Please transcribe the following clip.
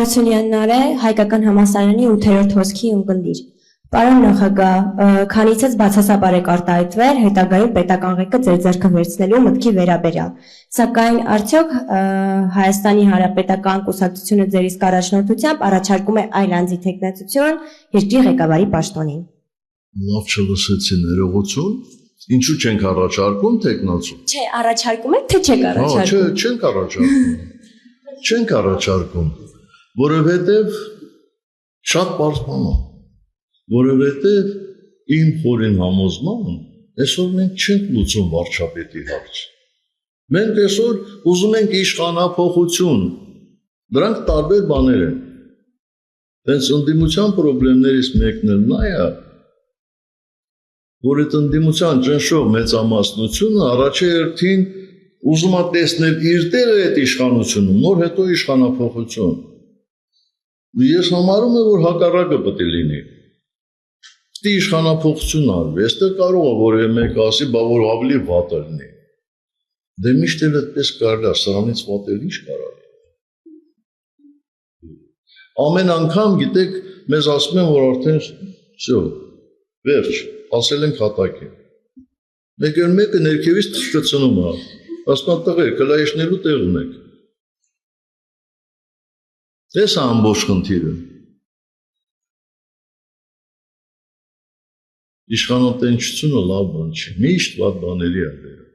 Հարությունյանն է հայկական համալսարանի 8-րդ հոսքի ունկնդիր։ Պարոն նախագահ, քանիցս բացասաբար եք արտահայտվել հետագայում պետական ղեկը ձեր ձեռքը վերցնելու մտքի վերաբերյալ։ Սակայն արդյոք Հայաստանի Հանրապետական կուսակցությունը ձեր իսկ առաջնորդությամբ առաջարկում է այլ անձի թեկնածություն երկրի ղեկավարի պաշտոնին։ Լավ չլսեցի, ներողություն։ Ինչու չենք առաջարկում թեկնածու։ Չէ, առաջարկում եք, թե չեք առաջարկում։ Չենք առաջարկում։ Չենք առաջարկում, որովհետև շատ պարզ բան է, որովհետև իմ խորին համոզմամբ այսօր մենք չենք լուծում վարչապետի հարցը։ Մենք այսօր ուզում ենք իշխանափոխություն, դրանք տարբեր բաներ են։ Հենց ընդդիմության խնդիրներից մեկն էլ նա է, որ այդ ընդդիմության ճնշող մեծամասնությունը առաջերտին ուզում է տեսնել իր տեղը այդ իշխանությունում, նոր հետո իշխանափոխություն։ Ես համարում եմ, որ հակառակը պետք է լինի։ Պետք է իշխանափոխություն արվի, այստեղ կարող է որևէ մեկ ասի, բա որ ավելի վատ լինի։ Դե միշտ էլ այդպես կարելի է, սրանից վատ էլ ինչ կարող է։ Ամեն անգամ, գիտեք, մեզ ասում են, որ արդեն всё, վերջ, ասել ենք հատակի։ Մեկ էլ մեկը ներքևից թշկցնում է։ Ասում է տղեր, կլայշնելու տեղ ունեք։ Տես է ամբողջ խնդիրը։ Իշխանատենչությունը լավ բան չի, միշտ վատ բաների է բերում։